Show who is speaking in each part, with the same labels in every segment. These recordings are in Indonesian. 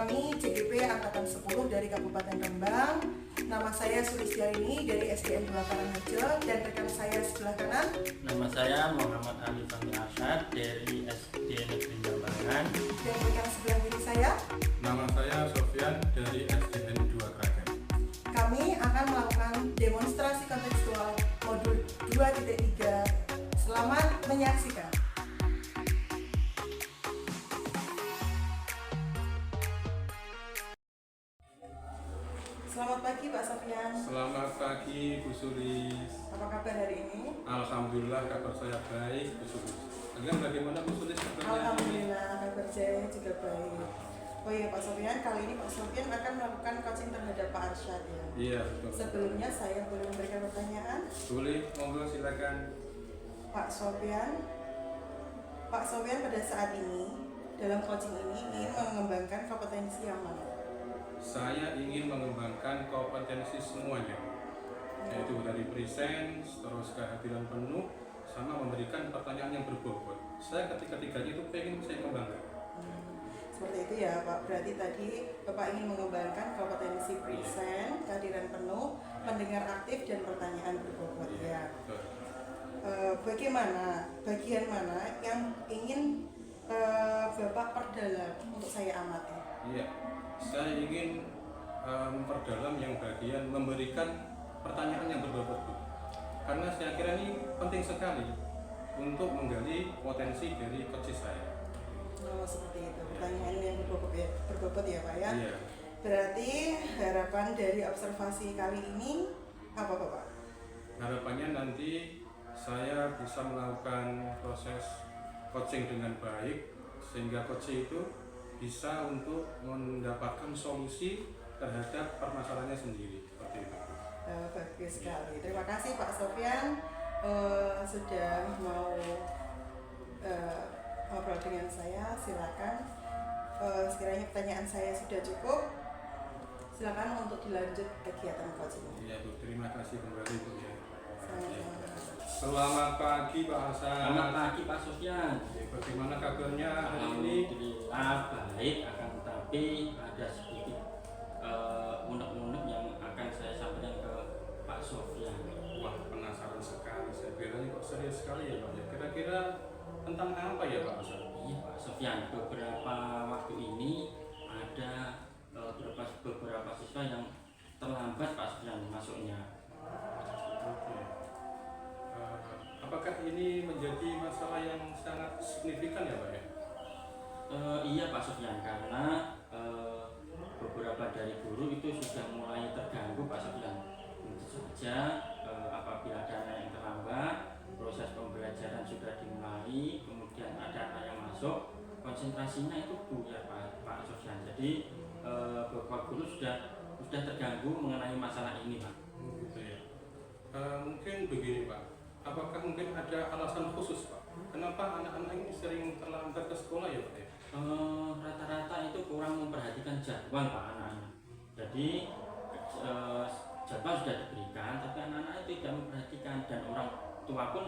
Speaker 1: Kami CGP Angkatan 10 dari Kabupaten Rembang. Nama saya Sulistiarini dari SDN 2 Karangharjo dan rekan saya sebelah kanan.
Speaker 2: Nama saya Muhammad Ali Fahmi Arsyad dari SDN Negeri Jambangan.
Speaker 1: Dan rekan sebelah kiri saya.
Speaker 3: Nama saya Sofyan dari SDN 2 Kragen.
Speaker 1: Kami akan melakukan demonstrasi kontekstual modul 2.3. Selamat menyaksikan. Selamat pagi Pak Sofyan.
Speaker 3: Selamat pagi Bu Sulis.
Speaker 1: Apa kabar hari ini?
Speaker 3: Alhamdulillah kabar saya baik Bu Sulis. Kalian bagaimana Bu Sulis kabarnya?
Speaker 1: Alhamdulillah kabar saya juga baik. Oh iya Pak Sofyan, kali ini Pak Sofyan akan melakukan coaching terhadap Pak Arsyad ya.
Speaker 3: Iya betul.
Speaker 1: Sebelumnya saya boleh memberikan pertanyaan.
Speaker 3: Boleh, monggo silakan.
Speaker 1: Pak Sofyan pada saat ini dalam coaching ini ingin mengembangkan kompetensi yang mana?
Speaker 3: Saya ingin mengembangkan kompetensi semuanya, yaitu dari presence, terus kehadiran penuh, sama memberikan pertanyaan yang berbobot. Saya ketiga-tiganya itu pengen saya kembangkan.
Speaker 1: Seperti itu ya Pak, berarti tadi Bapak ingin mengembangkan kompetensi present, kehadiran penuh, mendengar aktif, dan pertanyaan berbobot ya. Bagaimana, bagian mana yang ingin Bapak perdalam untuk saya amati?
Speaker 3: Iya, saya ingin memperdalam yang bagian memberikan pertanyaan yang berbobot, Bu. Karena saya kira ini penting sekali untuk menggali potensi dari coach saya.
Speaker 1: Oh seperti itu, pertanyaan yang berbobot ya Pak ya.
Speaker 3: Iya.
Speaker 1: Berarti harapan dari observasi kali ini apa Bapak?
Speaker 3: Harapannya nanti saya bisa melakukan proses coaching dengan baik sehingga coach itu bisa untuk mendapatkan solusi terhadap permasalahannya sendiri seperti itu.
Speaker 1: Bagus sekali. Terima kasih Pak Sofyan sudah mau ngobrol dengan saya. Silakan. Sekiranya pertanyaan saya sudah cukup, silakan untuk dilanjut kegiatan coaching.
Speaker 3: Iya Bu, terima kasih kembali Bu ya.
Speaker 1: Sama-sama.
Speaker 3: Selamat pagi Pak Hasan.
Speaker 2: Selamat pagi Pak Sofyan.
Speaker 3: Bagaimana kabarnya hari ini?
Speaker 2: Alhamdulillah baik, akan tetapi ada sedikit unek-unek yang akan saya sampaikan ke Pak Sofyan.
Speaker 3: Wah, penasaran sekali. Saya kira ini kok serius sekali ya Pak ya. Kira-kira tentang apa ya Pak Hasan?
Speaker 2: Iya Pak Sofyan, beberapa waktu ini ada beberapa siswa yang terlambat Pak Sofyan masuknya.
Speaker 3: Oke. Apakah ini menjadi masalah yang sangat signifikan ya Pak ya?
Speaker 2: Iya Pak Sofyan, karena beberapa dari guru itu sudah mulai terganggu Pak Sofyan. Tentu saja apabila ada anak yang terlambat, proses pembelajaran sudah dimulai, kemudian ada anak yang masuk, konsentrasinya itu buyar Pak Sofyan. Jadi beberapa guru sudah terganggu mengenai masalah ini Pak.
Speaker 3: Gitu ya. Mungkin begini Pak, apakah mungkin ada alasan khusus Pak? Kenapa anak-anak ini sering terlambat ke sekolah ya Pak ya?
Speaker 2: Rata-rata itu kurang memperhatikan jadwal Pak anak-anak. Jadi jadwal sudah diberikan, tapi anak-anak itu tidak memperhatikan dan orang tua pun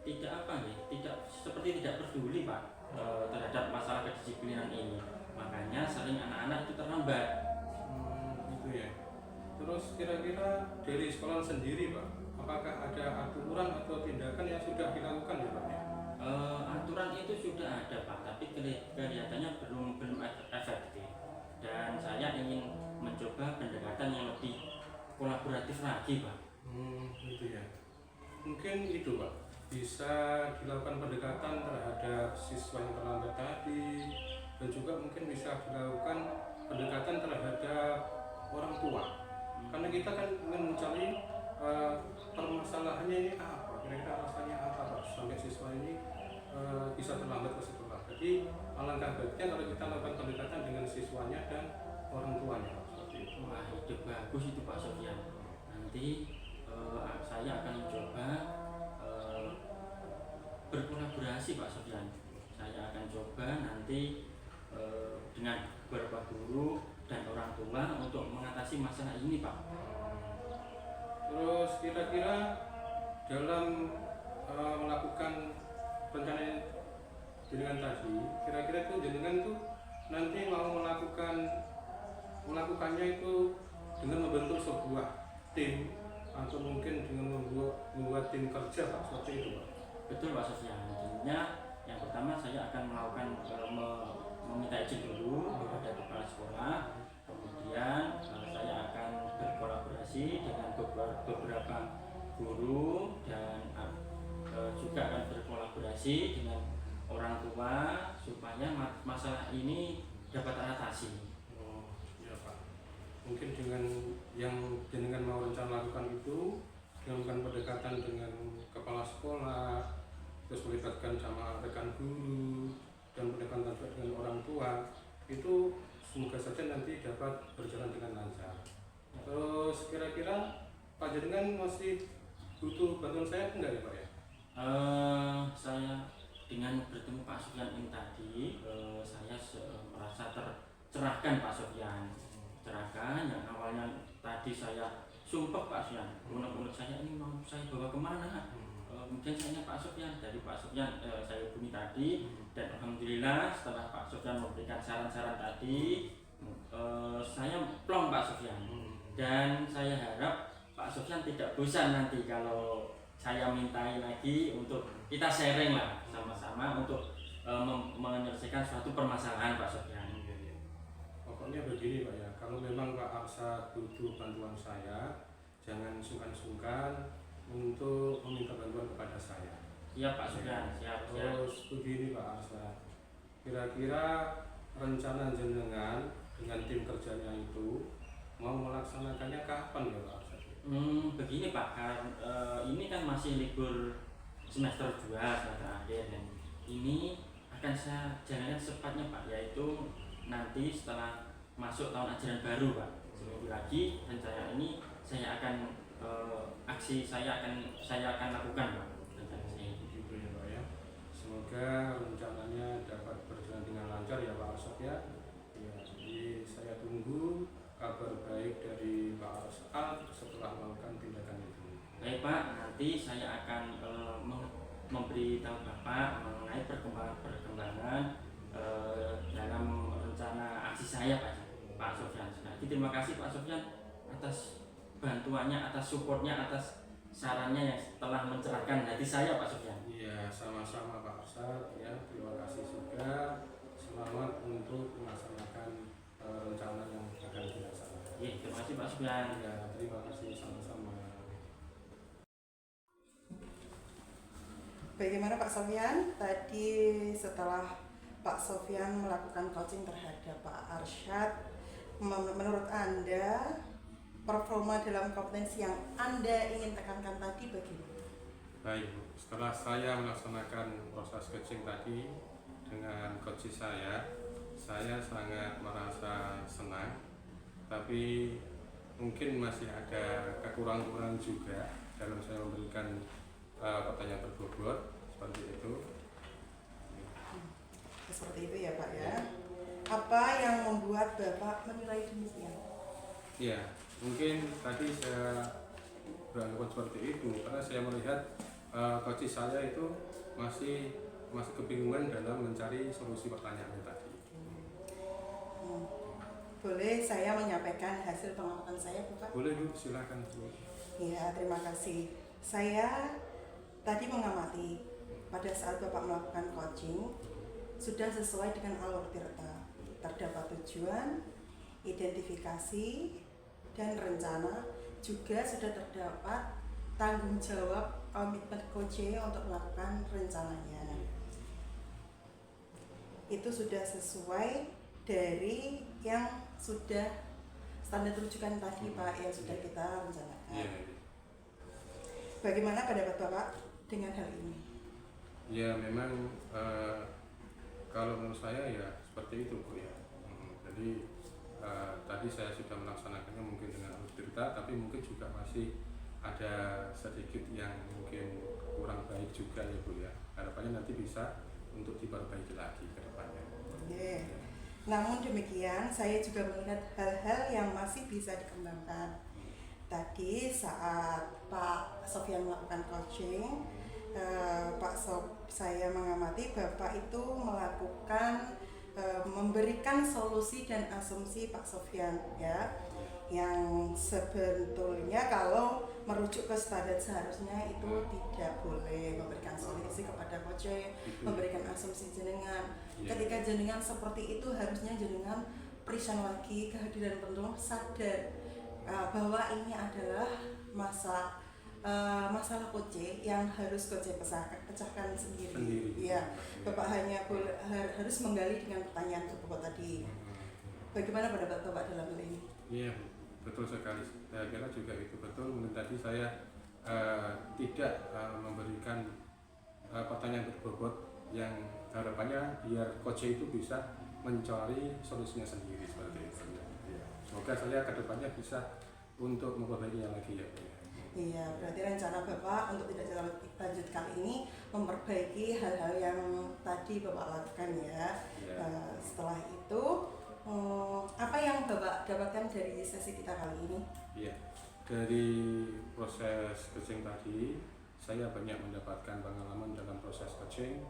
Speaker 2: tidak seperti tidak peduli Pak terhadap masalah kedisiplinan ini. Makanya sering anak-anak itu terlambat.
Speaker 3: Gitu ya. Terus kira-kira dari sekolah sendiri Pak, apakah ada aturan atau tindakan yang sudah dilakukan ya Pak ya?
Speaker 2: Aturan itu sudah ada Pak, tapi kelihatannya belum efektif. Dan saya ingin mencoba pendekatan yang lebih kolaboratif lagi Pak.
Speaker 3: Gitu ya. Mungkin itu Pak, bisa dilakukan pendekatan terhadap siswa yang terlambat tadi, dan juga mungkin bisa dilakukan pendekatan terhadap orang tua. Karena kita kan ingin mencari permasalahannya ini apa, kira-kira alasannya apa Pak, sampai siswa ini bisa terlambat ke sekolah. Jadi alangkah baiknya kalau kita lakukan pendekatan dengan siswanya dan orang tuanya Pak. Seperti itu.
Speaker 2: Wah, ide bagus itu Pak Sofyan. Nanti saya akan mencoba berkolaborasi Pak Sofyan. Saya akan coba nanti dengan beberapa guru dan orang tua untuk mengatasi masalah ini Pak.
Speaker 3: Terus kira-kira dalam melakukan rencana jenengan tadi, kira-kira itu jenengan tuh nanti mau melakukan melakukannya itu dengan membentuk sebuah tim atau mungkin dengan membuat tim kerja Pak, seperti itu Pak?
Speaker 2: Betul Pak Sofyan. Tentunya yang pertama saya akan melakukan meminta izin dulu kepada kepala sekolah. Kemudian saya akan berkolaborasi dengan beberapa guru dan juga akan berkolaborasi dengan orang tua supaya masalah ini dapat teratasi.
Speaker 3: Oh iya Pak, mungkin dengan yang jenengan mau rencana lakukan itu dengan pendekatan dengan kepala sekolah, terus melibatkan sama rekan guru dan pendekatan dengan orang tua, itu semoga saja nanti dapat berjalan dengan lancar. Terus kira-kira Pak jenengan masih butuh bantuan saya enggak ya Pak ya?
Speaker 2: Saya dengan bertemu Pak Sofyan ini tadi, saya merasa tercerahkan Pak Sofyan. Cerahkan yang awalnya tadi saya sumpah Pak Sofyan, unek-unek saya ini mau saya bawa kemana? Kemudian saya Pak Sofyan, dari Pak Sofyan saya hubungi tadi, dan alhamdulillah setelah Pak Sofyan memberikan saran-saran tadi, saya plong Pak Sofyan. Dan saya harap Pak Sofyan tidak bosan nanti kalau saya mintai lagi untuk kita sharing lah sama-sama untuk menyelesaikan suatu permasalahan Pak Sofyan.
Speaker 3: Pokoknya begini Pak ya, kalau memang Pak Arsa butuh bantuan saya, jangan sungkan-sungkan untuk meminta bantuan kepada saya.
Speaker 2: Iya Pak Sofyan, siap.
Speaker 3: Terus begini Pak Arsa, kira-kira rencana jenengan dengan tim kerjanya itu mau melaksanakannya kapan ya Pak Arsa?
Speaker 2: Begini Pak, ini kan masih libur semester 2, semester akhir, dan ini akan saya jalankan secepatnya Pak, yaitu nanti setelah masuk tahun ajaran baru Pak, seminggu lagi rencana ini saya akan saya akan lakukan Pak.
Speaker 3: Begitu ya Pak ya. Semoga rencananya dapat berjalan dengan lancar ya Pak Arsa ya. Jadi saya tunggu kabar baik dari Pak Arsa setelah melakukan tindakan itu.
Speaker 2: Baik Pak, nanti saya akan memberitahu Bapak mengenai perkembangan dalam rencana aksi saya Pak Sofyan. Sekali terima kasih Pak Sofyan atas bantuannya, atas supportnya, atas sarannya yang telah mencerahkan hati saya Pak Sofyan.
Speaker 3: Iya, sama-sama Pak Arsa ya. Terima kasih juga. Selamat untuk melaksanakan rencana yang akan dilaksanakan.
Speaker 2: Iya, terima kasih Pak Sofyan.
Speaker 3: Ya, terima kasih sama-sama.
Speaker 1: Bagaimana Pak Sofyan? Tadi setelah Pak Sofyan melakukan coaching terhadap Pak Arsyad, menurut Anda performa dalam kompetensi yang Anda ingin tekankan tadi bagaimana?
Speaker 3: Baik Bu, setelah saya melaksanakan proses coaching tadi dengan coach saya sangat merasa senang, tapi mungkin masih ada kekurangan juga dalam saya memberikan pertanyaan berbobot seperti itu.
Speaker 1: Seperti itu ya Pak ya. Apa yang membuat Bapak menilai demikian?
Speaker 3: Ya, mungkin tadi saya beranggapan seperti itu karena saya melihat coach saya itu masih kebingungan dalam mencari solusi pertanyaannya tadi.
Speaker 1: Boleh saya menyampaikan hasil pengamatan saya Bapak?
Speaker 3: Boleh Bu, silakan Bu.
Speaker 1: Iya, terima kasih. Saya tadi mengamati pada saat Bapak melakukan coaching sudah sesuai dengan alur tirta. Terdapat tujuan, identifikasi, dan rencana, juga sudah terdapat tanggung jawab komitmen coach untuk melakukan rencananya. Itu sudah sesuai dari yang sudah standar rujukan tadi Pak yang sudah kita rencanakan. Bagaimana pendapat Bapak dengan hal ini?
Speaker 3: Ya memang kalau menurut saya ya seperti itu Bu ya. Jadi tadi saya sudah melaksanakannya mungkin dengan alur cerita, tapi mungkin juga masih ada sedikit yang mungkin kurang baik juga ya Bu ya. Harapannya nanti bisa untuk diperbaiki lagi ke depannya.
Speaker 1: Yeah. Namun demikian, saya juga melihat hal-hal yang masih bisa dikembangkan. Tadi saat Pak Sofyan melakukan coaching, saya mengamati Bapak itu melakukan memberikan solusi dan asumsi Pak Sofyan ya, yang sebetulnya kalau merujuk ke standar seharusnya itu tidak boleh memberikan solusi kepada coaching, memberikan asumsi jenengan. Ketika jenengan seperti itu harusnya jenengan present lagi kehadiran penuh, sadar bahwa ini adalah masalah coaching yang harus coaching pecahkan sendiri. Iya, Bapak hanya harus menggali dengan pertanyaan tersebut tadi. Bagaimana pendapat Bapak dalam hal ini?
Speaker 3: Iya, betul sekali. Saya kira juga itu betul. Mungkin tadi saya tidak memberikan pertanyaan berbobot yang harapannya biar coach itu bisa mencari solusinya sendiri seperti itu. Ya. Semoga saya kedepannya bisa untuk memperbaikinya lagi ya.
Speaker 1: Iya, berarti rencana Bapak untuk tidak lanjut kali ini memperbaiki hal-hal yang tadi Bapak lakukan ya. Setelah itu apa yang Bapak dapatkan dari sesi kita kali ini?
Speaker 3: Iya, dari proses coaching tadi saya banyak mendapatkan pengalaman dalam proses coaching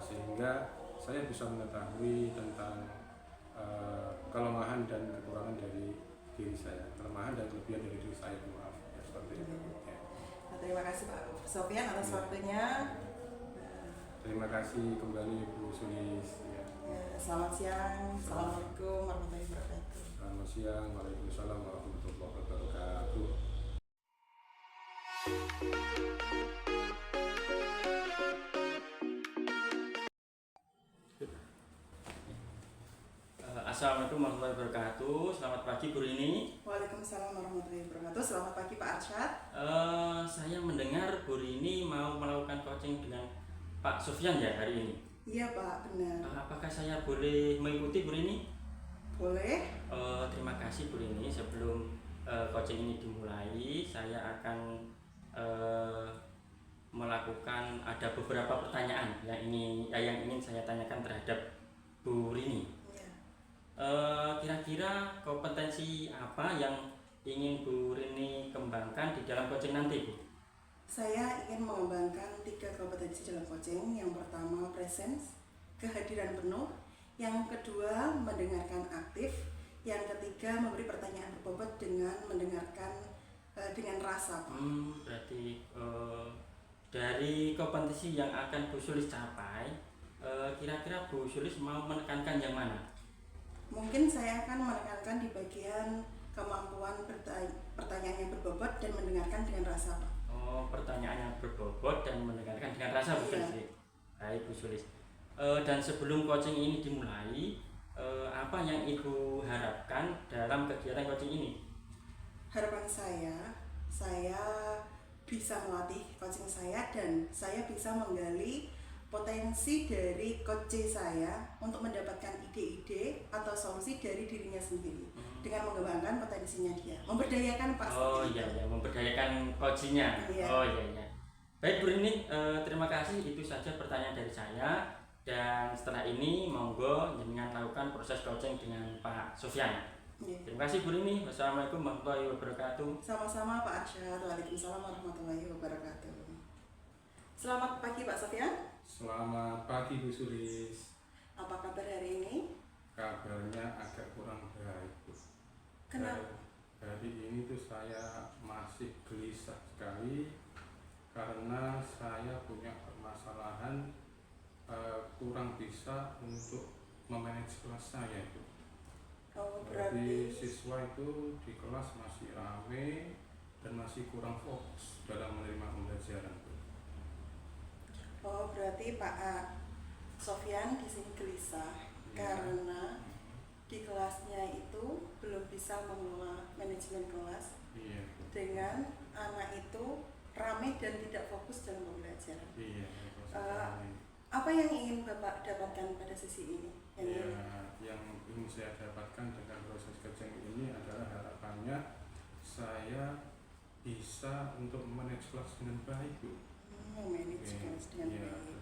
Speaker 3: sehingga saya bisa mengetahui tentang kelemahan dan kekurangan dari diri saya, kelemahan dan kelebihan dari diri saya, maaf ya, seperti itu. Ya.
Speaker 1: Nah, terima kasih Pak Sofyan atas waktunya.
Speaker 3: Terima kasih kembali Bu Sulis. Ya.
Speaker 1: Selamat siang, assalamualaikum warahmatullahi wabarakatuh.
Speaker 3: Selamat siang, waalaikumsalam warahmatullahi wabarakatuh.
Speaker 2: Assalamualaikum warahmatullahi wabarakatuh. Selamat pagi Bu Rini.
Speaker 1: Waalaikumsalam warahmatullahi wabarakatuh. Selamat pagi Pak Arsyad.
Speaker 2: Saya mendengar Bu Rini mau melakukan coaching dengan Pak Sofyan ya hari ini.
Speaker 1: Iya Pak, benar.
Speaker 2: Apakah saya boleh mengikuti Bu Rini?
Speaker 1: Boleh.
Speaker 2: Terima kasih Bu Rini. Sebelum coaching ini dimulai, saya akan melakukan ada beberapa pertanyaan yang ingin saya tanyakan terhadap Bu Rini. Kira-kira kompetensi apa yang ingin Bu Rini kembangkan di dalam coaching nanti, Bu?
Speaker 1: Saya ingin mengembangkan 3 kompetensi dalam coaching. Yang pertama presence, kehadiran penuh. Yang kedua mendengarkan aktif. Yang ketiga memberi pertanyaan berbobot dengan mendengarkan dengan rasa.
Speaker 2: Berarti dari kompetensi yang akan Bu Sulis capai, kira-kira Bu Sulis mau menekankan yang mana?
Speaker 1: Mungkin saya akan menekankan di bagian kemampuan pertanyaan yang berbobot dan mendengarkan dengan rasa.
Speaker 2: Pertanyaan yang berbobot dan mendengarkan dengan rasa, Bu Sulis. Baik Bu Sulis. Dan sebelum coaching ini dimulai, apa yang Ibu harapkan dalam kegiatan coaching ini?
Speaker 1: Harapan saya bisa melatih coaching saya dan saya bisa menggali potensi dari coach saya untuk mendapatkan ide-ide atau solusi dari dirinya sendiri dengan mengembangkan potensinya dia, memberdayakan Pak.
Speaker 2: Memberdayakan coachnya. Iya. Baik Bu Rini, terima kasih, itu saja pertanyaan dari saya, dan setelah ini monggo dengan lakukan proses coaching dengan Pak Sofyan. Terima kasih Bu Rini. Wassalamualaikum warahmatullahi wabarakatuh.
Speaker 1: Sama-sama Pak Arsyad. Waalaikumsalam warahmatullahi wabarakatuh. Selamat pagi Pak Sofyan.
Speaker 3: Selamat pagi Bu Sulis.
Speaker 1: Apa kabar hari ini?
Speaker 3: Kabarnya agak kurang baik Bu.
Speaker 1: Kenapa?
Speaker 3: Hari ini tuh saya masih gelisah sekali karena saya punya permasalahan kurang bisa untuk memanage kelas saya Bu. Berarti siswa itu di kelas masih rame dan masih kurang fokus dalam menerima pembelajaran Bu.
Speaker 1: Berarti Pak Sofyan di sini gelisah karena di kelasnya itu belum bisa mengelola manajemen kelas dengan anak itu ramai dan tidak fokus dalam pembelajaran. Apa yang ingin Bapak dapatkan pada sesi ini?
Speaker 3: Yang ingin saya dapatkan dengan proses coaching ini adalah harapannya saya bisa untuk manage kelas dengan baik Bu.
Speaker 1: Manage kelas dengan baik.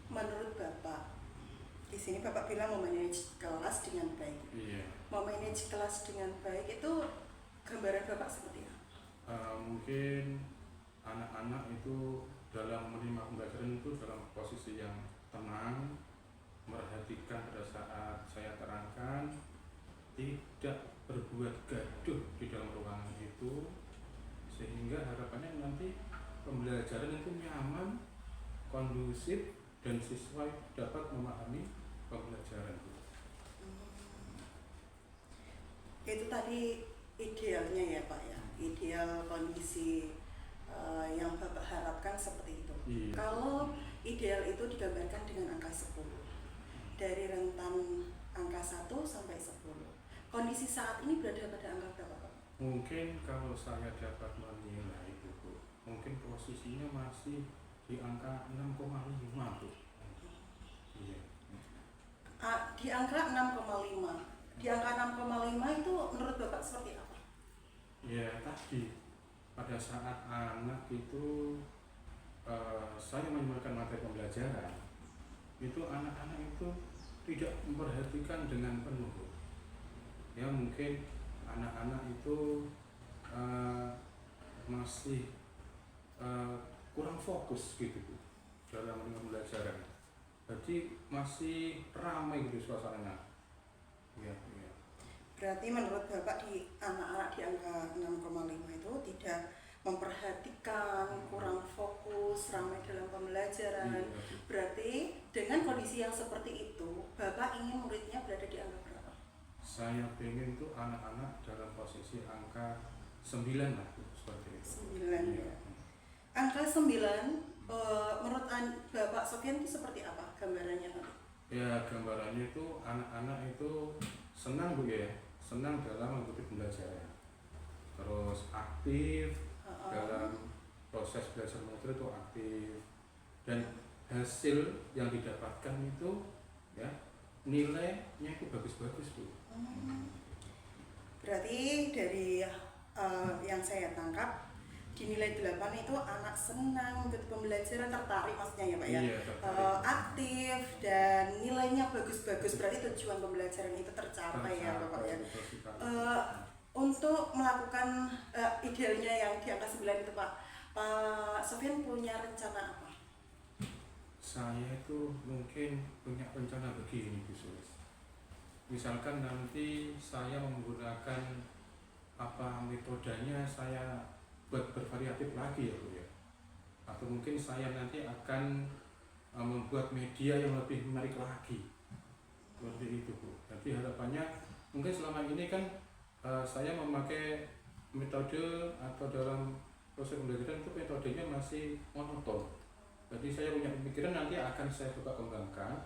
Speaker 1: Menurut Bapak, di sini Bapak bilang memanage kelas dengan baik. Memanage kelas dengan baik itu gambaran Bapak seperti apa?
Speaker 3: Mungkin anak-anak itu dalam menerima pembelajaran itu dalam posisi yang tenang, merhatikan pada saat saya terangkan, tidak berbuat gaduh di dalam ruangan itu, sehingga harapannya nanti pembelajaran itu nyaman, kondusif, dan siswa dapat memahami pembelajaran itu.
Speaker 1: Itu tadi idealnya ya Pak ya, ideal kondisi yang Bapak harapkan seperti itu.
Speaker 3: Iya.
Speaker 1: Kalau ideal itu digambarkan dengan angka 10, dari rentan angka 1 sampai 10. Kondisi saat ini berada pada angka berapa Pak?
Speaker 3: Mungkin kalau saya dapat menilai itu, Bu, mungkin posisinya masih di angka 6,5, Bu. Iya.
Speaker 1: Di angka 6,5. Di angka 6,5 itu menurut Bapak seperti apa?
Speaker 3: Ya tadi pada saat anak itu saya menyebarkan materi pembelajaran, itu anak-anak itu tidak memperhatikan dengan penuh. Ya mungkin anak-anak itu masih kurang fokus gitu Bu, dalam pembelajaran. Jadi masih ramai gitu suasananya. Ya.
Speaker 1: Berarti menurut Bapak di anak-anak di angka 6,5 itu tidak memperhatikan, kurang fokus, ramai dalam pembelajaran.
Speaker 3: Iya.
Speaker 1: Berarti dengan kondisi yang seperti itu, Bapak ingin muridnya berada di angka berapa?
Speaker 3: Saya pengen tuh anak-anak dalam posisi angka 9 lah, seperti itu.
Speaker 1: 9
Speaker 3: Iya.
Speaker 1: ya. Angka 9 menurut Bapak Sofyan itu seperti apa gambarannya nanti?
Speaker 3: Ya gambarannya itu anak-anak itu senang Bu ya, senang dalam mengikuti pembelajaran, terus aktif dalam proses belajar mengajar itu aktif, dan hasil yang didapatkan itu ya nilainya itu bagus-bagus Bu.
Speaker 1: Berarti dari yang saya tangkap di nilai 8 itu anak senang mengikuti pembelajaran, tertarik maksudnya ya Pak ya.
Speaker 3: Iya, tertarik.
Speaker 1: Aktif dan nilainya bagus-bagus, berarti tujuan pembelajaran itu tercapai ya Bapak ya. Untuk melakukan idealnya yang di angka 9 itu Pak Sofyan punya rencana apa?
Speaker 3: Saya itu mungkin punya rencana begini Bu Sulis. Misalkan nanti saya menggunakan metodenya, saya buat bervariatif lagi ya Bu ya, atau mungkin saya nanti akan membuat media yang lebih menarik lagi, seperti itu Bu. Jadi harapannya mungkin selama ini kan saya memakai metode atau dalam proses pembelajaran itu metodenya masih monoton. Jadi saya punya pemikiran nanti akan saya coba kembangkan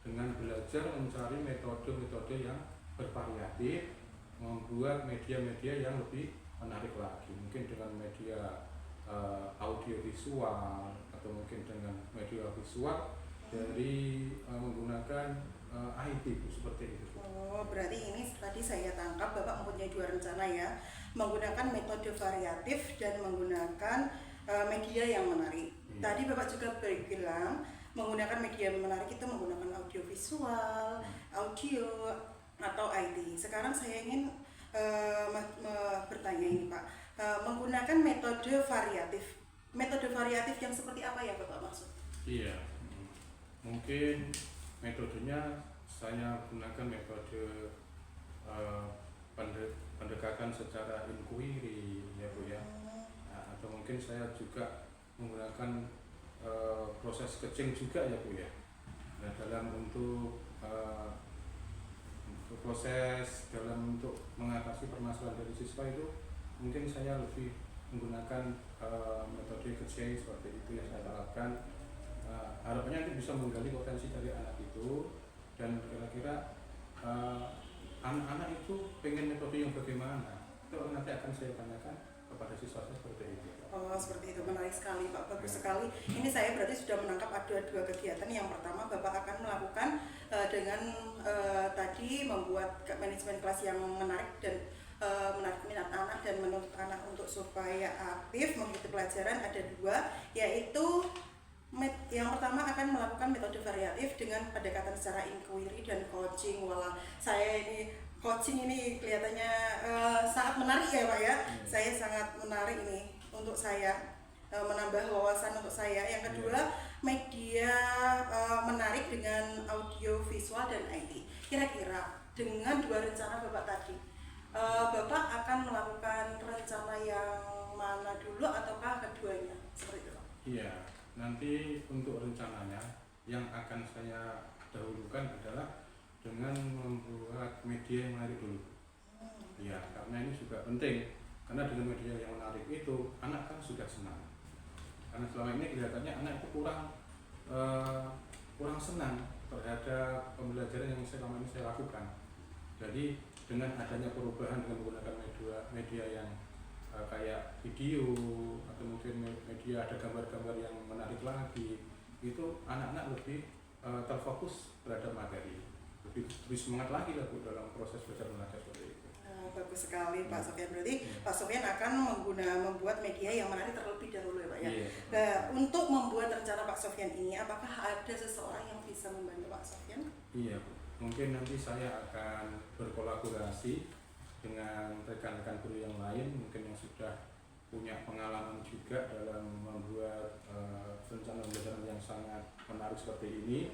Speaker 3: dengan belajar mencari metode-metode yang bervariatif, membuat media-media yang lebih menarik lagi, mungkin dengan media audio visual atau mungkin dengan media visual dari menggunakan IT seperti itu.
Speaker 1: Oh, berarti ini tadi saya tangkap Bapak mempunyai 2 rencana ya, menggunakan metode variatif dan menggunakan media yang menarik. Tadi Bapak juga bilang menggunakan media yang menarik itu menggunakan audio visual, audio atau IT. Sekarang saya ingin bertanya ini Pak, menggunakan metode variatif. Metode variatif yang seperti apa ya Bapak maksud?
Speaker 3: Iya, mungkin metodenya saya gunakan metode pendekatan secara inquiry ya Bu ya. Atau mungkin saya juga menggunakan proses coaching juga ya Bu ya. Nah dalam untuk proses dalam untuk mengatasi permasalahan dari siswa itu mungkin saya lebih menggunakan metode coaching seperti itu yang saya terapkan. Harapannya nanti bisa menggali potensi dari anak itu, dan kira-kira anak-anak itu pengen metode yang bagaimana itu nanti akan saya tanyakan kepada siswa seperti itu.
Speaker 1: Oh seperti itu, menarik sekali Pak, bagus sekali. Ini saya berarti sudah menangkap ada 2 kegiatan. Yang pertama Bapak akan melakukan dengan tadi membuat manajemen kelas yang menarik dan menarik minat anak dan menuntut anak untuk supaya aktif mengikuti pelajaran. Ada 2, yaitu yang pertama akan melakukan metode variatif dengan pendekatan secara inquiry dan coaching. Walah, saya ini coaching ini kelihatannya sangat menarik ya Pak ya. Saya sangat menarik ini untuk saya. menambah wawasan untuk saya. Yang kedua, media menarik dengan audio, visual dan IT. Kira-kira dengan dua rencana Bapak tadi, Bapak akan melakukan rencana yang mana dulu ataukah keduanya? Seperti itu, Pak.
Speaker 3: Iya, nanti untuk rencananya yang akan saya dahulukan adalah dengan membuat media yang menarik dulu. Iya, karena ini juga penting. Karena dengan media yang menarik itu anak kan sudah senang. Karena selama ini kelihatannya anak itu kurang senang terhadap pembelajaran yang selama ini saya lakukan. Jadi dengan adanya perubahan dengan menggunakan media yang kayak video atau mungkin media ada gambar-gambar yang menarik lagi, itu anak-anak lebih terfokus terhadap materi, lebih semangat lagi lah Bu dalam proses belajar mengajar seperti itu.
Speaker 1: Bagus sekali Pak Sofyan. Berarti Pak Sofyan akan membuat media yang menarik terlebih dahulu ya Pak ya. Nah, untuk membuat rencana Pak Sofyan ini, apakah ada seseorang yang bisa membantu Pak Sofyan?
Speaker 3: Iya Bu, mungkin nanti saya akan berkolaborasi dengan rekan-rekan guru yang lain, mungkin yang sudah punya pengalaman juga dalam membuat rencana pembelajaran yang sangat menarik seperti ini.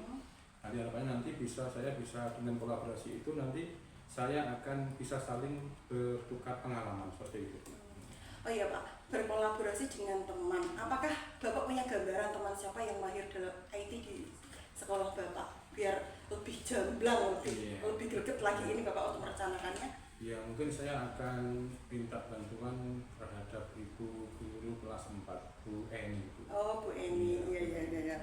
Speaker 3: Nanti harapannya nanti saya bisa dengan kolaborasi itu nanti saya akan bisa saling bertukar pengalaman seperti itu.
Speaker 1: Oh iya Pak, berkolaborasi dengan teman. Apakah Bapak punya gambaran teman siapa yang mahir dalam IT di sekolah Bapak? Biar lebih jamblang, lebih greget lagi ini Bapak untuk merencanakannya.
Speaker 3: Ya mungkin saya akan minta bantuan terhadap Ibu Guru kelas 4, Bu Eni.
Speaker 1: Oh Bu Eni, iya.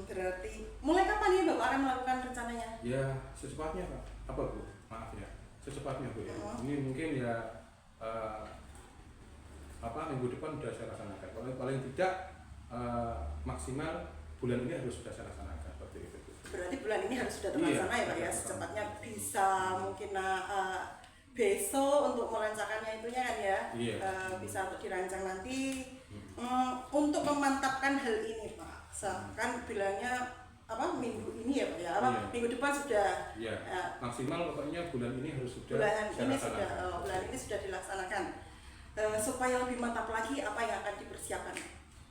Speaker 1: Berarti mulai kapan nih Bapak akan melakukan rencananya?
Speaker 3: Ya secepatnya Pak. Apa Bu? Maaf ya, secepatnya Bu ya. Ini mungkin ya minggu depan sudah saya laksanakan. Paling tidak maksimal bulan ini harus sudah saya laksanakan seperti itu.
Speaker 1: Berarti bulan ini harus sudah terlaksana ya Pak ya, secepatnya bisa mungkin besok untuk melancarkannya itunya kan ya. Bisa untuk dirancang nanti. Untuk memantapkan hal ini Pak, kan bilangnya minggu ini ya Pak ya, minggu depan sudah.
Speaker 3: Maksimal pokoknya bulan ini harus sudah.
Speaker 1: Bulan ini sudah dilaksanakan. Supaya lebih mantap lagi, apa yang akan dipersiapkan?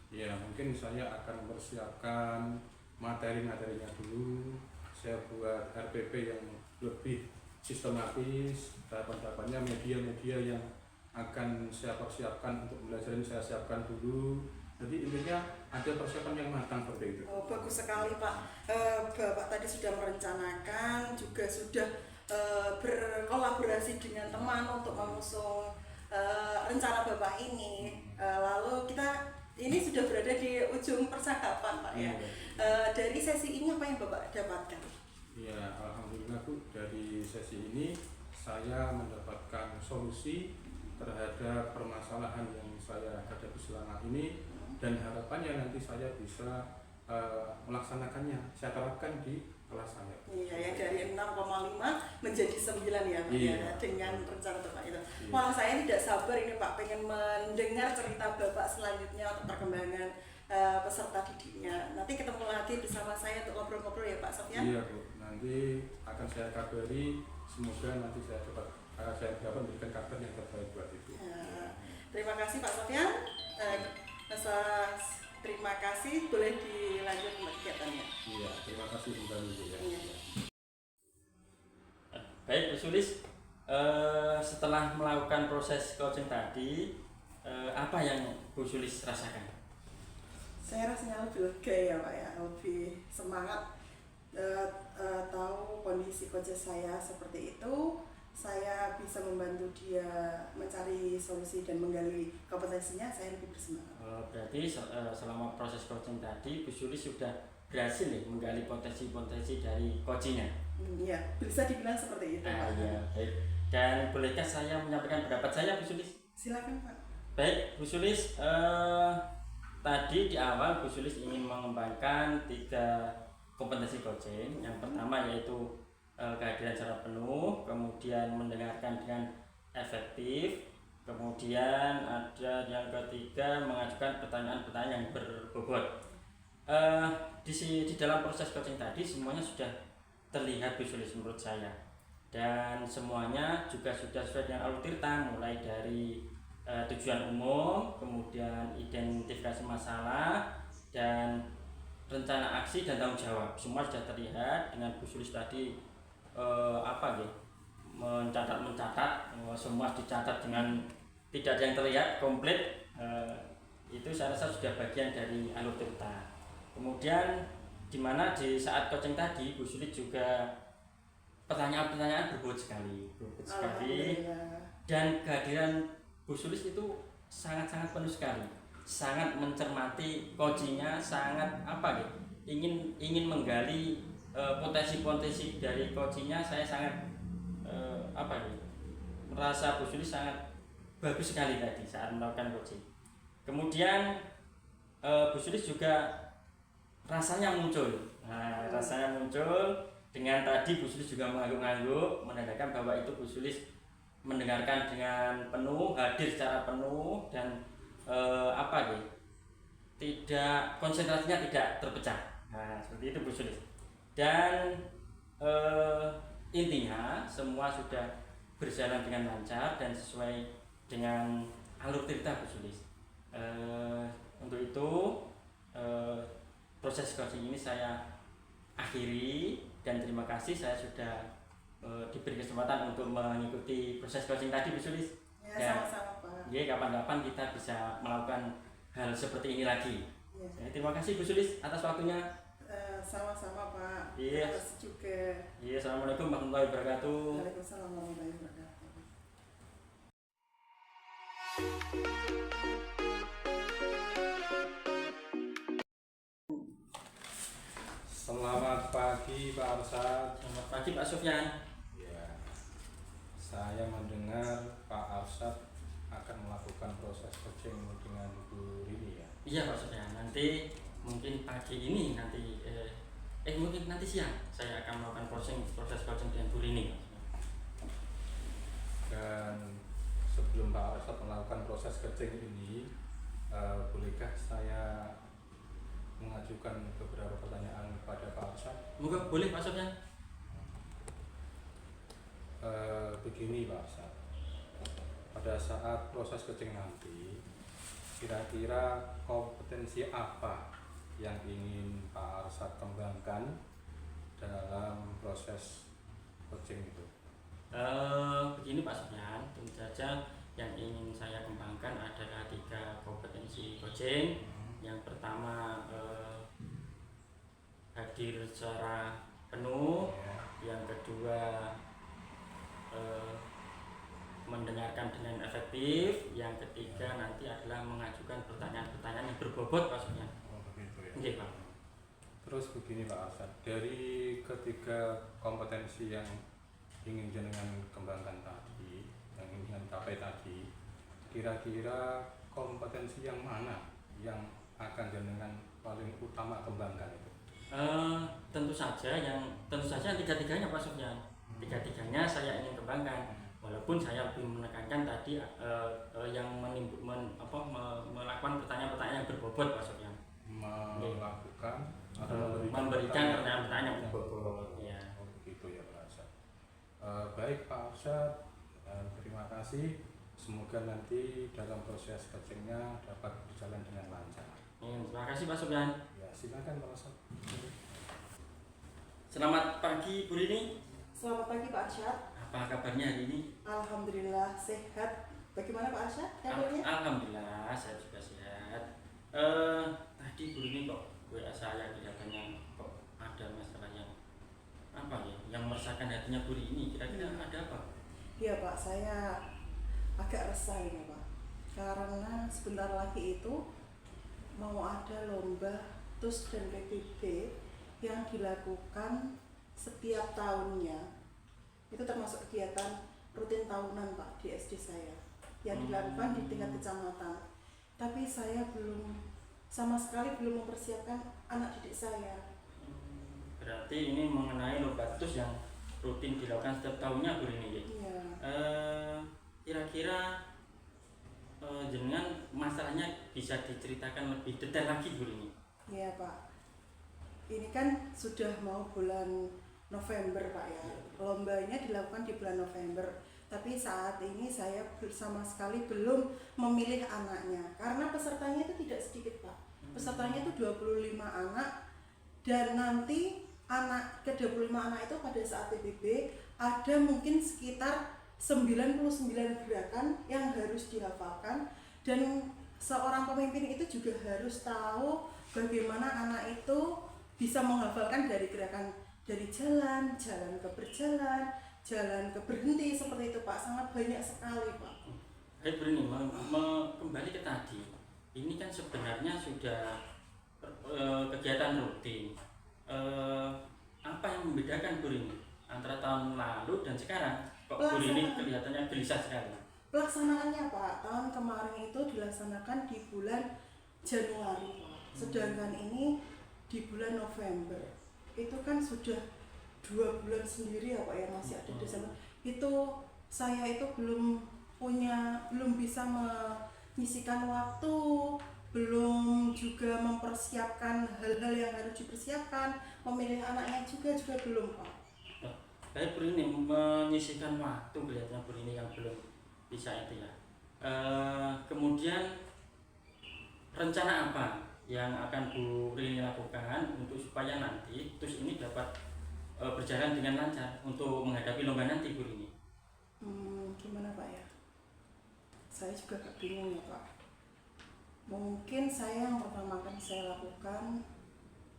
Speaker 3: Ya mungkin saya akan mempersiapkan materi-materinya dulu. Saya buat RPP yang lebih sistematis, tahapan-tahapannya, media-media yang akan saya persiapkan untuk belajar ini saya siapkan dulu. Jadi intinya ada persiapan yang matang seperti itu.
Speaker 1: Oh, bagus sekali Pak. Bapak tadi sudah merencanakan, juga sudah berkolaborasi dengan teman untuk mengusung rencana Bapak ini. Lalu kita ini sudah berada di ujung percakapan Pak ya. Dari sesi ini apa yang Bapak dapatkan?
Speaker 3: Ya alhamdulillah Bu, dari sesi ini saya mendapatkan solusi terhadap permasalahan yang saya hadapi selama ini, dan harapannya nanti saya bisa melaksanakannya, saya terapkan di kelas saya.
Speaker 1: Iya, yang dari 6,5 menjadi 9 ya Pak ya, dengan rencana Bapak itu. Wah, saya tidak sabar ini Pak, pengen mendengar cerita Bapak selanjutnya untuk perkembangan peserta didiknya. Nanti ketemu lagi bersama saya untuk ngobrol-ngobrol ya Pak Sofyan.
Speaker 3: Iya Bu, nanti akan saya kabari, semoga nanti saya dapat memberikan kabar yang terbaik buat Ibu.
Speaker 1: Terima kasih Pak Sofyan. Terima kasih, boleh dilanjut kegiatannya.
Speaker 3: Iya, terima kasih Bu Dani ya.
Speaker 2: Baik Bu Sulis, setelah melakukan proses coaching tadi, apa yang Bu Sulis rasakan?
Speaker 1: Saya rasanya lebih lega ya Pak ya, lebih semangat tahu kondisi coach saya seperti itu. Saya bisa membantu dia mencari solusi dan menggali kompetensinya, saya lebih bersemangat.
Speaker 2: Berarti selama proses coaching tadi Bu Sulis sudah berhasil nih menggali potensi-potensi dari coachingnya?
Speaker 1: Iya, bisa dibilang seperti itu Pak.
Speaker 2: Iya, baik. Dan bolehkah saya menyampaikan pendapat saya Bu Sulis?
Speaker 1: Silakan Pak.
Speaker 2: Baik Bu Sulis, tadi di awal Bu Sulis ingin mengembangkan 3 kompetensi coaching. Yang pertama yaitu kehadiran secara penuh, kemudian mendengarkan dengan efektif, kemudian ada yang ketiga mengajukan pertanyaan-pertanyaan yang berbobot. Di dalam proses coaching tadi semuanya sudah terlihat Bu Sulis menurut saya, dan semuanya juga sudah sesuai dengan alur tirta, mulai dari tujuan umum, kemudian identifikasi masalah, dan rencana aksi dan tanggung jawab. Semua sudah terlihat dengan Bu Sulis tadi mencatat, semua dicatat dengan tidak ada yang terlihat komplit. Itu saya rasa sudah bagian dari alur cerita. Kemudian di mana di saat coaching tadi Bu Sulis juga pertanyaan-pertanyaan berbobot sekali, dan kehadiran Bu Sulis itu sangat-sangat penuh sekali, sangat mencermati coachingnya, sangat ingin menggali potensi-potensi dari coachingnya. Saya sangat merasa Bu Sulis sangat bagus sekali tadi saat melakukan coaching. Kemudian Bu Sulis juga rasanya muncul dengan tadi Bu Sulis juga mengangguk-angguk, menandakan bahwa itu Bu Sulis mendengarkan dengan penuh, hadir secara penuh, dan tidak, konsentrasinya tidak terpecah. Seperti itu Bu Sulis. Dan intinya semua sudah berjalan dengan lancar dan sesuai dengan alur cerita Bu Sulis. Untuk itu proses coaching ini saya akhiri, dan terima kasih saya sudah diberi kesempatan untuk mengikuti proses coaching tadi Bu Sulis.
Speaker 1: Ya, sama-sama Pak.
Speaker 2: Ya, kapan-kapan kita bisa melakukan hal seperti ini lagi.
Speaker 1: Ya.
Speaker 2: Terima kasih Bu Sulis atas waktunya.
Speaker 1: Sama-sama Pak.
Speaker 2: Iya.
Speaker 1: Terima kasih juga.
Speaker 2: Iya, assalamualaikum warahmatullahi wabarakatuh.
Speaker 1: Waalaikumsalam warahmatullahi wabarakatuh.
Speaker 3: Selamat pagi Pak Arsyad.
Speaker 2: Selamat pagi Pak Sofyan.
Speaker 3: Ya, saya mendengar Pak Arsyad akan melakukan proses coaching dengan Bu Rini ya.
Speaker 2: Iya Pak Sofyan, nanti mungkin pagi ini mungkin nanti siang saya akan melakukan proses coaching dengan Bu Rini.
Speaker 3: Dan sebelum Pak Arsyad melakukan proses coaching ini, bolehkah saya mengajukan beberapa pertanyaan kepada Pak Arsyad?
Speaker 2: Moga boleh Pak Sofyan.
Speaker 3: Begini Pak Arsyad, pada saat proses coaching nanti, kira-kira kompetensi apa yang ingin Pak Arsyad kembangkan dalam proses coaching itu?
Speaker 2: Begini Pak Sofyan, tentu saja yang ingin saya kembangkan adalah 3 kompetensi coaching. Yang pertama hadir secara penuh, yang kedua mendengarkan dengan efektif, yang ketiga nanti adalah mengajukan pertanyaan-pertanyaan yang berbobot Pak Sofyan.
Speaker 3: Oh begitu ya.
Speaker 2: Oke Pak.
Speaker 3: Terus begini Pak Arsyad, dari ketiga kompetensi yang ingin jenengan kembangkan tadi, yang ingin capai tadi, kira-kira kompetensi yang mana yang akan jenengan paling utama kembangkan itu?
Speaker 2: Tentu saja tiga-tiganya Pak Sofyan. Tiga-tiganya saya ingin kembangkan. Walaupun saya lebih menekankan tadi yang melakukan pertanyaan-pertanyaan yang berbobot Pak Sofyan.
Speaker 3: Melakukan atau
Speaker 2: memberikan pertanyaan-pertanyaan yang berbobot. Ya.
Speaker 3: Oh begitu ya Pak Arsyad. Baik Pak Arsyad, terima kasih. Semoga nanti dalam proses coachingnya dapat berjalan dengan lancar.
Speaker 2: Terima kasih Pak Sofyan.
Speaker 3: Ya silakan Pak Arsyad.
Speaker 2: Selamat pagi Bu Rini.
Speaker 1: Selamat pagi Pak Arsyad.
Speaker 2: Apa kabarnya hari ini?
Speaker 1: Alhamdulillah sehat. Bagaimana Pak Arsyad kabarnya?
Speaker 2: Alhamdulillah saya juga sehat. Tadi Bu Rini kok WA saya kelihatannya kok ada masalah yang meresahkan hatinya Bu Rini. Kira-kira ada apa?
Speaker 1: Iya Pak, saya agak resah ini Pak. Karena sebentar lagi itu mau ada lomba TUS dan PPB yang dilakukan setiap tahunnya. Itu termasuk kegiatan rutin tahunan Pak di SD saya yang dilakukan di tingkat kecamatan. Tapi saya sama sekali belum mempersiapkan anak didik saya.
Speaker 2: Berarti ini mengenai lomba TUS yang rutin dilakukan setiap tahunnya Bu Rini.
Speaker 1: Iya.
Speaker 2: Kira-kira jenengan masalahnya bisa diceritakan lebih detail lagi Bu Rini?
Speaker 1: Iya Pak. Ini kan sudah mau bulan November Pak ya. lombanya dilakukan di bulan November. Tapi saat ini saya sama sekali belum memilih anaknya karena pesertanya itu tidak sedikit Pak. Pesertanya itu 25 anak dan nanti anak ke 25 anak itu pada saat PBB ada mungkin sekitar 99 gerakan yang harus dihafalkan dan seorang pemimpin itu juga harus tahu bagaimana anak itu bisa menghafalkan dari gerakan dari jalan ke berjalan, jalan ke berhenti seperti itu Pak, sangat banyak sekali Pak.
Speaker 2: Baik Bu Rini, kembali ke tadi, ini kan sebenarnya sudah kegiatan rutin. Apa yang membedakan Bu Rini antara tahun lalu dan sekarang? Kok Bu Rini kelihatannya gelisah sekali?
Speaker 1: Pelaksanaannya Pak, tahun kemarin itu dilaksanakan di bulan Januari Pak. Sedangkan ini di bulan November. Itu kan sudah 2 bulan sendiri ya Pak ya, masih ada Desember. Itu saya itu belum bisa menyisikan waktu, belum juga mempersiapkan hal-hal yang harus dipersiapkan, memilih anaknya juga belum Pak.
Speaker 2: Baik Bu Rini, menyisihkan waktu kelihatannya Bu Rini yang belum bisa itu ya. Kemudian rencana apa yang akan Bu Rini lakukan untuk supaya nanti terus ini dapat berjalan dengan lancar untuk menghadapi lomba nanti Bu Rini?
Speaker 1: Gimana Pak ya? Saya juga agak bingung ya Pak. Mungkin saya yang pertama kali saya lakukan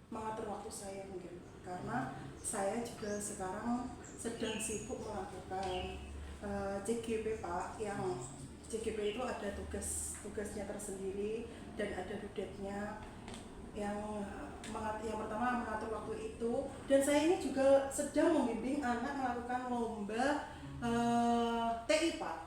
Speaker 1: mengatur waktu saya mungkin Pak. Karena saya juga sekarang sedang sibuk melakukan CGP Pak, yang CGP itu ada tugasnya tersendiri dan ada dudetnya yang pertama mengatur waktu itu, dan saya ini juga sedang membimbing anak melakukan lomba TI Pak,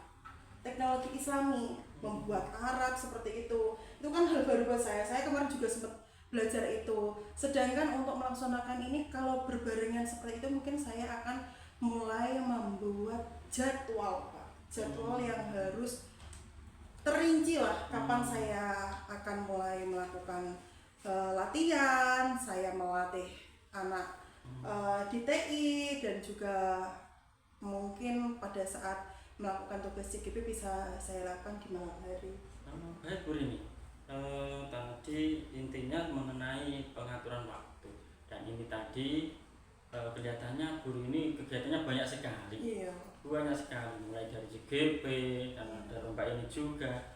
Speaker 1: teknologi Islami, membuat Arab seperti itu kan hal baru buat saya kemarin juga sempat belajar itu. Sedangkan untuk melaksanakan ini kalau berbarengan seperti itu mungkin saya akan mulai membuat jadwal Pak, jadwal yang harus terinci lah kapan saya akan mulai melakukan latihan, saya melatih anak di TI dan juga mungkin pada saat melakukan tugas CGP bisa saya lakukan di malam hari.
Speaker 2: Baik Bu Rini, tadi intinya mengenai pengaturan waktu dan ini tadi kelihatannya Bu Rini kegiatannya banyak sekali.
Speaker 1: Iya.
Speaker 2: Banyak sekali, mulai dari CGP dan ada lomba ini juga.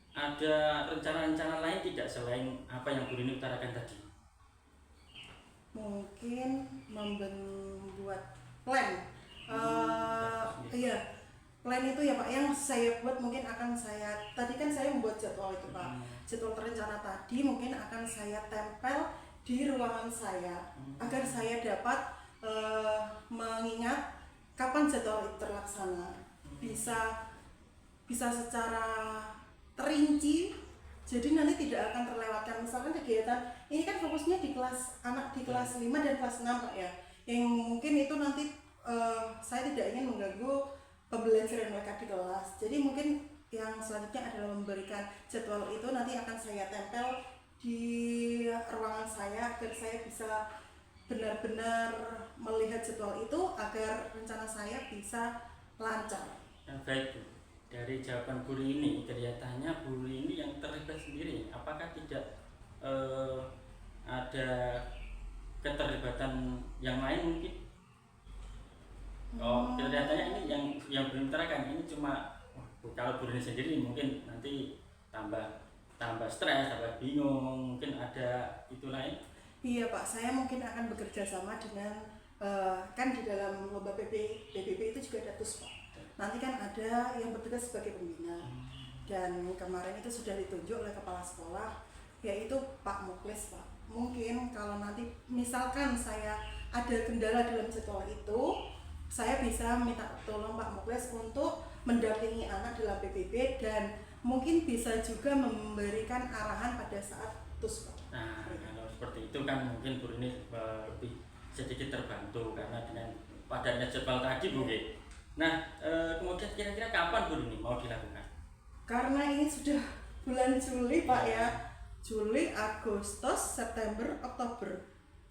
Speaker 2: Ada rencana-rencana lain tidak selain apa yang Bu Rini utarakan tadi?
Speaker 1: Mungkin membuat plan. Iya, plan itu ya Pak yang saya buat mungkin akan tadi kan saya membuat jadwal itu Pak. Jadwal terencana tadi mungkin akan saya tempel di ruangan saya agar saya dapat mengingat kapan jadwal itu terlaksana, bisa secara terinci, jadi nanti tidak akan terlewatkan. Misalkan kegiatan ini kan fokusnya di kelas anak di kelas 5 dan kelas 6 Pak ya, yang mungkin itu nanti saya tidak ingin mengganggu pembelajaran mereka di kelas. Jadi mungkin yang selanjutnya adalah memberikan jadwal itu nanti akan saya tempel di ruangan saya agar saya bisa benar-benar melihat jadwal itu agar rencana saya bisa lancar.
Speaker 2: Baik Bu, dari jawaban Bu Rini kelihatannya Bu Rini yang terlibat sendiri. Apakah tidak ada keterlibatan yang lain mungkin? Kelihatannya ini yang belum terangkan ini cuma kalau Bu Rini sendiri mungkin nanti tambah stres, tambah bingung, mungkin ada itu lain.
Speaker 1: Iya Pak, saya mungkin akan bekerja sama dengan kan di dalam lomba PBB itu juga ada TUS Pak. Nanti kan ada yang bertugas sebagai pembina dan kemarin itu sudah ditunjuk oleh kepala sekolah yaitu Pak Muklis Pak. Mungkin kalau nanti misalkan saya ada kendala dalam jadwal itu, saya bisa minta tolong Pak Muklis untuk mendampingi anak dalam PBB dan mungkin bisa juga memberikan arahan pada saat TUS Pak.
Speaker 2: Nah, kalau seperti itu kan mungkin Bu Rini lebih sedikit terbantu karena dengan padatnya jadwal tadi Bu. Nah, kemudian kira-kira kapan Bu Rini mau dilakukan?
Speaker 1: Karena ini sudah bulan Juli Pak ya, Juli, Agustus, September, Oktober.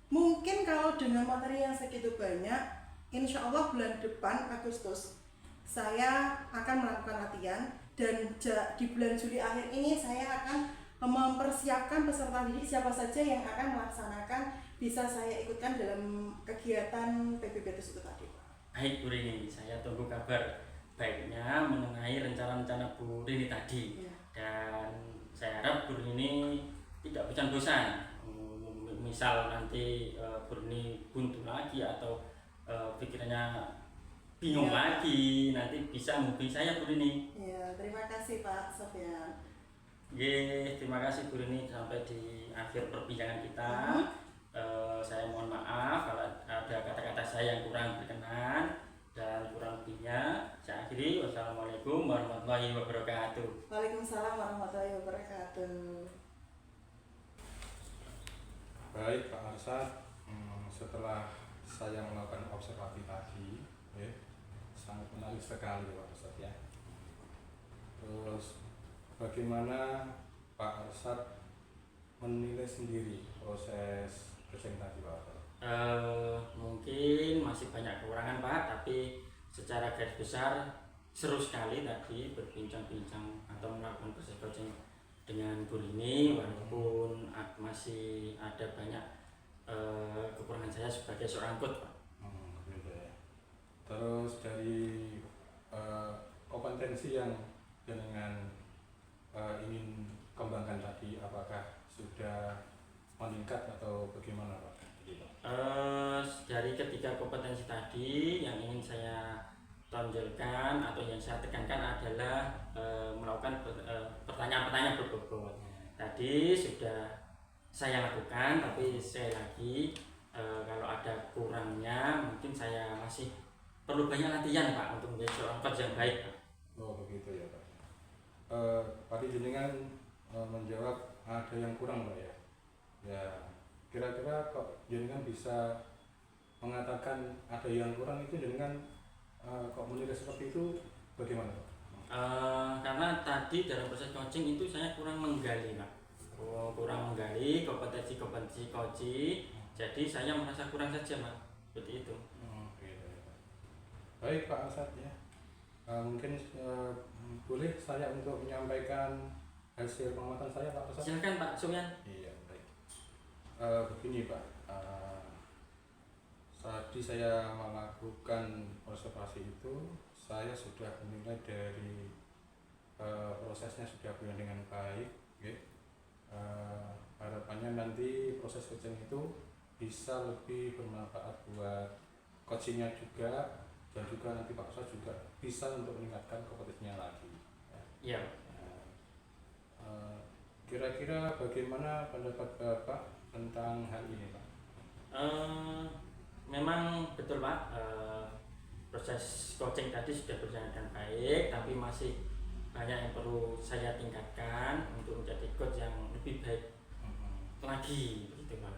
Speaker 1: Mungkin kalau dengan materi yang segitu banyak, insya Allah bulan depan Agustus saya akan melakukan latihan, dan di bulan Juli akhir ini saya akan mempersiapkan peserta didik siapa saja yang akan melaksanakan, bisa saya ikutkan dalam kegiatan PBBTS itu tadi.
Speaker 2: Baik Bu Rini, saya tunggu kabar baiknya mengenai rencana-rencana Bu Rini tadi.
Speaker 1: Ya.
Speaker 2: Dan saya harap Bu Rini tidak bosan-bosan. Misal nanti Bu Rini buntu lagi atau pikirannya bingung lagi, nanti bisa menghubungi saya Bu Rini.
Speaker 1: Ya, terima kasih Pak Sofyan.
Speaker 2: Oke, terima kasih Bu Rini sampai di akhir perbincangan kita. Saya mohon maaf kalau ada kata-kata saya yang kurang berkenan, dan kurang lebihnya saya akhiri. Wassalamualaikum warahmatullahi wabarakatuh.
Speaker 1: Waalaikumsalam warahmatullahi wabarakatuh.
Speaker 3: Baik Pak Arsad, setelah saya melakukan observasi tadi, ya, sangat menarik sekali Pak Arsad ya. Terus bagaimana Pak Arsad menilai sendiri proses coaching tadi Pak Arsad?
Speaker 2: Mungkin masih banyak kekurangan Pak, tapi secara garis besar seru sekali tadi berbincang-bincang atau melakukan proses coaching dengan Bu Rini, walaupun masih ada banyak kekurangan saya sebagai seorang coach Pak.
Speaker 3: Gitu ya. Terus dari kompetensi yang dengan ingin kembangkan tadi, apakah sudah meningkat atau bagaimana Pak?
Speaker 2: Dari ketiga kompetensi tadi yang ingin saya tonjolkan atau yang saya tekankan adalah melakukan pertanyaan-pertanyaan berbobot. Tadi sudah saya lakukan, tapi saya lagi kalau ada kurangnya mungkin saya masih perlu banyak latihan Pak untuk menjadi seorang coach yang baik Pak.
Speaker 3: Oh begitu ya Pak. Tadi jenengan menjawab ada yang kurang Pak ya. Ya kira-kira kok jenengan bisa mengatakan ada yang kurang itu, jenengan kok menilai seperti itu bagaimana Pak?
Speaker 2: Karena tadi dalam proses coaching itu saya kurang menggali Pak. Kurang menggali kompetensi coaching, jadi saya merasa kurang saja Pak, seperti itu.
Speaker 3: Gitu ya Pak. Baik Pak Asad ya. Mungkin boleh saya untuk menyampaikan hasil pengamatan saya Pak Asad?
Speaker 2: Silakan Pak Sumyan.
Speaker 3: Iya baik. Begini Pak, tadi saya melakukan observasi itu, saya sudah menilai dari prosesnya sudah berjalan dengan baik. Okay. Harapannya nanti proses coaching itu bisa lebih bermanfaat buat coachingnya juga, dan juga nanti Pak Ustadz juga bisa untuk meningkatkan kompetensinya lagi.
Speaker 2: Iya.
Speaker 3: Kira-kira bagaimana pendapat Bapak tentang hal ini Pak?
Speaker 2: Memang betul Pak, proses coaching tadi sudah berjalan dengan baik, tapi masih banyak yang perlu saya tingkatkan untuk menjadi coach yang lebih baik lagi, begitu Pak.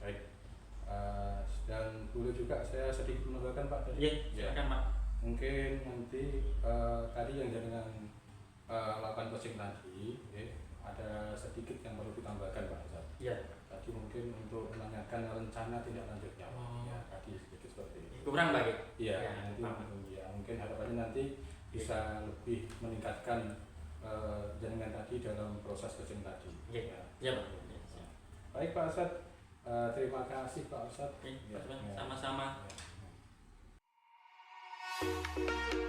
Speaker 3: Baik. Dan boleh juga saya sedikit menambahkan Pak tadi?
Speaker 2: Iya, silakan Pak.
Speaker 3: Mungkin nanti tadi yang dengan lakukan coaching tadi, ada sedikit yang perlu ditambahkan Pak Ustadz.
Speaker 2: Iya.
Speaker 3: Tadi mungkin untuk menanyakan rencana tindak lanjutnya, ya tadi sedikit seperti itu.
Speaker 2: Kurang Pak?
Speaker 3: Iya,
Speaker 2: Ya,
Speaker 3: nanti ya, mungkin harapannya nanti bisa lebih meningkatkan jaringan tadi dalam proses coaching tadi.
Speaker 2: Iya,
Speaker 3: Ya.
Speaker 2: iya Pak.
Speaker 3: Baik Pak Ustadz, terima kasih Pak Ustadz.
Speaker 2: Oke,
Speaker 3: Ya, ya.
Speaker 2: sama-sama.
Speaker 3: Ya.